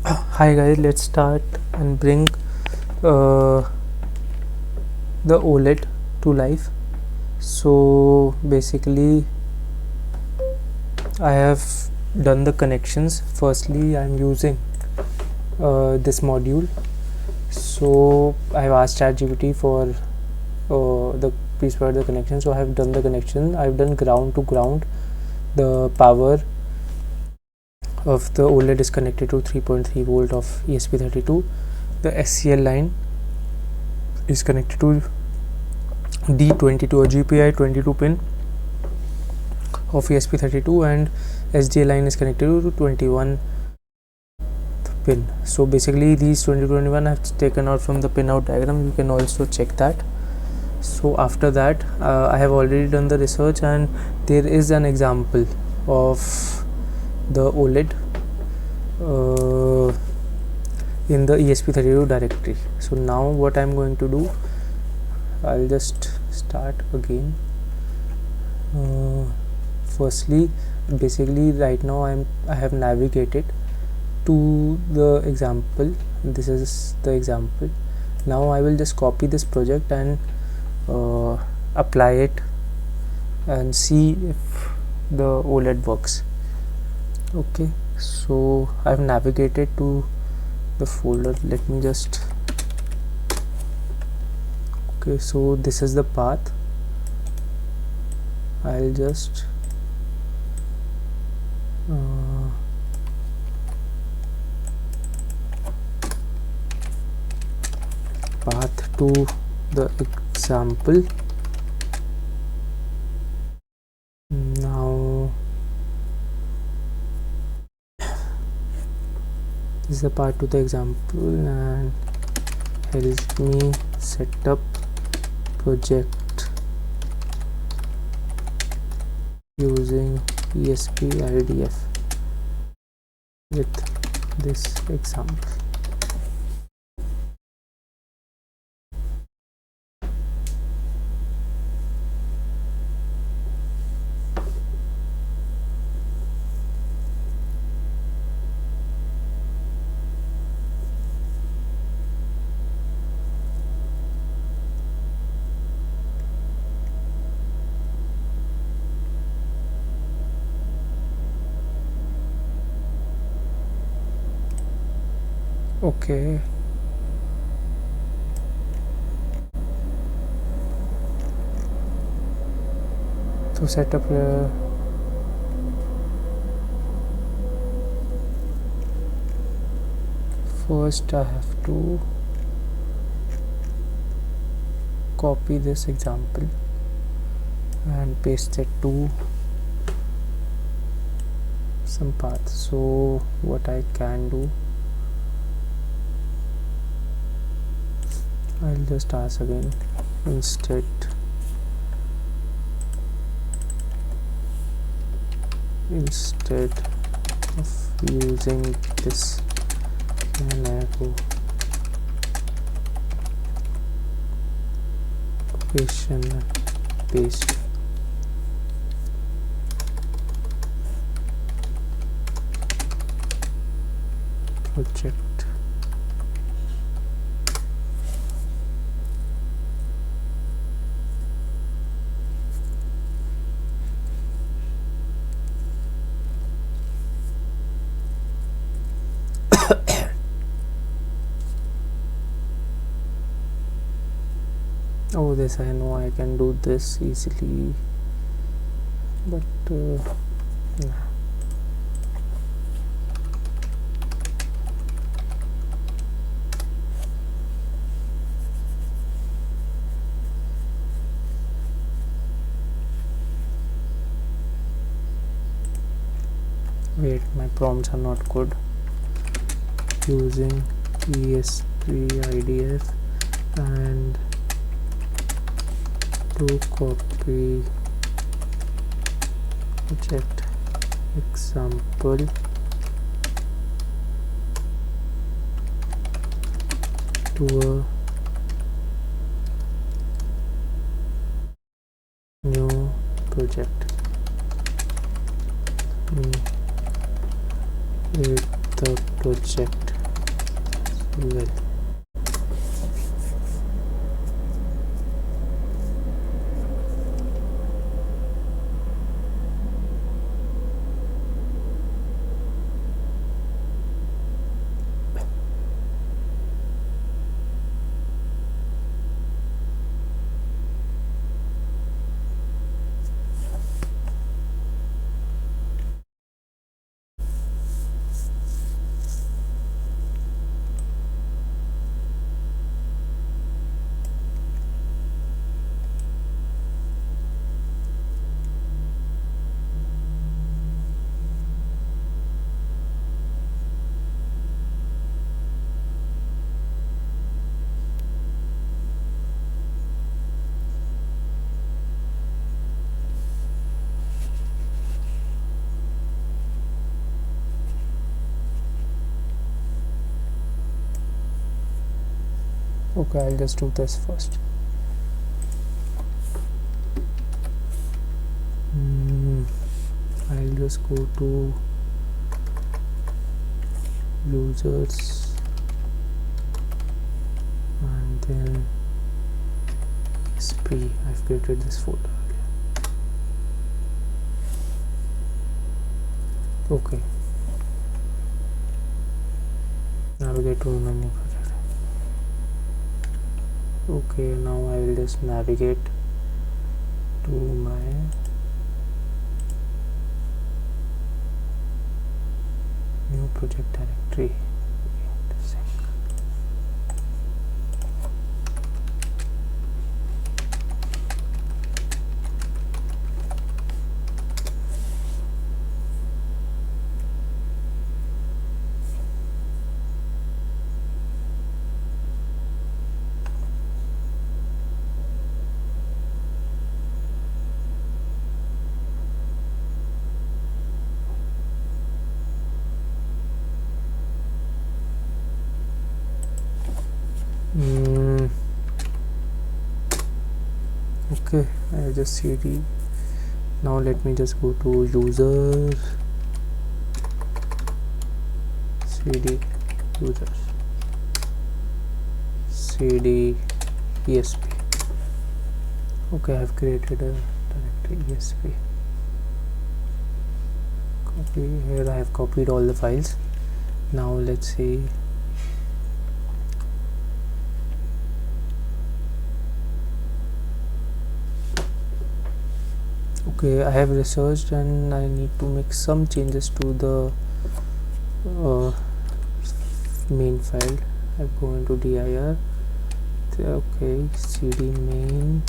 Hi guys, let's start and bring uh, the OLED to life. So basically I have done the connections. Firstly, I'm using this module. So I have asked ChatGPT for the please provide the connection. So I have done the connection. I've done ground to ground. The power of the OLED is connected to 3.3 volt of ESP32. The SCL line is connected to D22 or GPI 22 pin of ESP32, and SDA line is connected to 21 pin. So basically these 2021 I have taken out from the pinout diagram. You can also check that. So after that I have already done the research, and there is an example of the OLED in the ESP32 directory. So now what I'm going to do, I'll just start again. Firstly, basically right now I have navigated to the example. This is the example. Now I will just copy this project and apply it and see if the OLED works. Okay, so I have navigated to the folder. Let me just, okay, so this is the path. I'll just path to the example. Now this is the path to the example, and help me set up project using ESP IDF with this example. Okay, to set up first I have to copy this example and paste it to some path. So what I can do, I'll just ask again, instead of using this, can I go location and paste project. Oh, this I know I can do this easily, but nah. Wait, my prompts are not good. Using ESP IDF and to copy project example to a new project. Create the project. well. Okay, I'll just do this first. I'll just go to users and then ESP. I've created this folder. Okay, navigate to my new project. Okay, now I will just navigate to my new project directory. Okay, I just cd. Now let me just go to user, cd users, cd esp. Okay, I have created a directory esp. Copy. Here I have copied all the files. Now let's see. Okay, I have researched and I need to make some changes to the main file. I go into dir. Okay, cd main,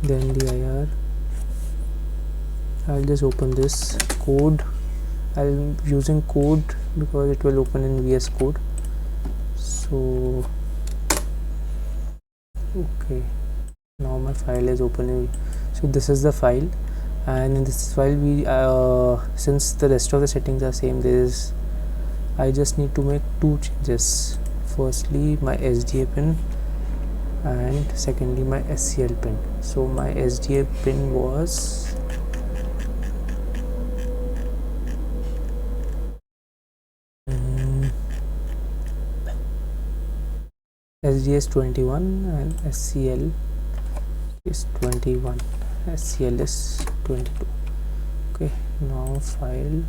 then dir. I'll just open this code. I'm using code because it will open in VS Code. So okay, now my file is opening. So this is the file, and in this file we since the rest of the settings are same, I just need to make two changes. Firstly, my SDA pin, and secondly my SCL pin. So my SDA pin was SDA is 21 and SCL is 21. SCL is 22. Okay, now file,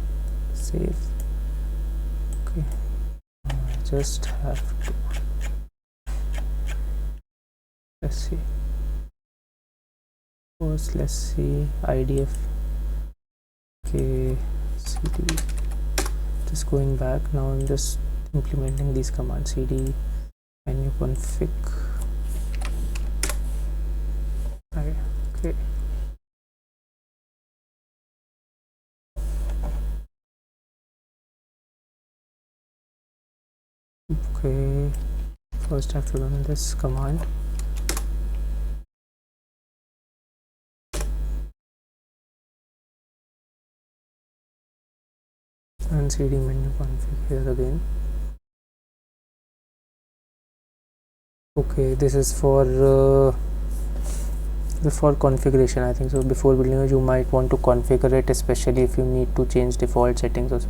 save. Okay, I just have to, let's see, first let's see IDF. Okay, cd, just going back. Now I'm just implementing these commands. Cd menu config. Okay, okay, first I have to run this command. And cd menu config here again. Okay, this is for configuration, I think so. Before building it, you might want to configure it, especially if you need to change default settings or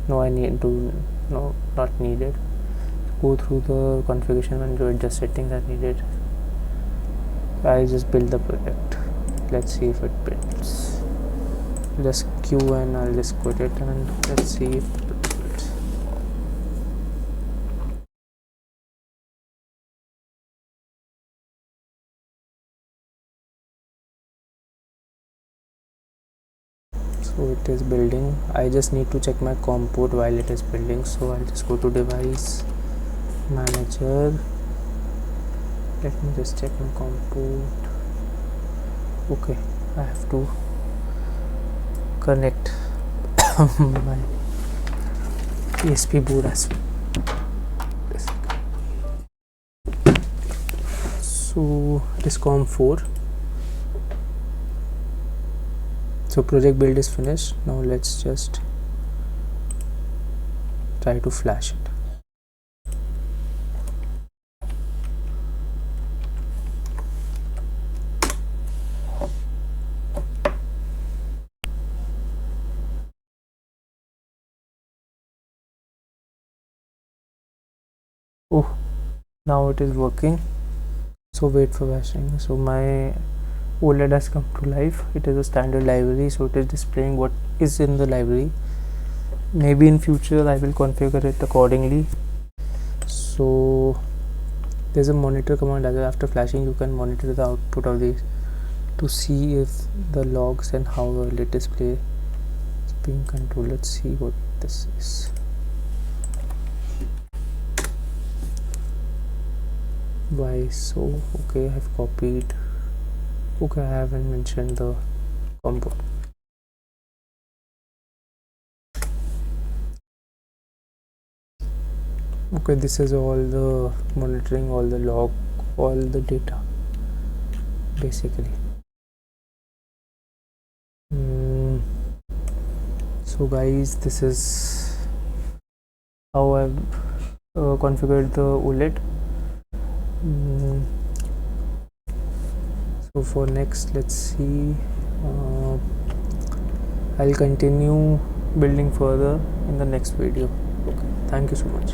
no, I need to, no, not needed. Go through the configuration and adjust settings as needed. I just build the project. Let's see if it builds. Just queue and I'll just quit it and let's see if it builds. So it is building. I just need to check my COM port while it is building, so I'll just go to device manager. Let me just check my COM port. Okay, I have to connect my ESP board as well. So it is COM 4. So project build is finished. Now let's just try to flash it. Oh, now it is working. So wait for flashing. So my OLED has come to life. It is a standard library, so it is displaying what is in the library. Maybe in future I will configure it accordingly. So there's a monitor command as well. After flashing you can monitor the output of these to see if the logs and how well it display is being controlled. Let's see what this is. Why so? Okay, I have copied. Okay, I haven't mentioned the combo. Okay, this is all the monitoring, all the log, all the data basically. So guys, this is how I've configured the OLED. So for next, let's see, I'll continue building further in the next video. Okay, thank you so much.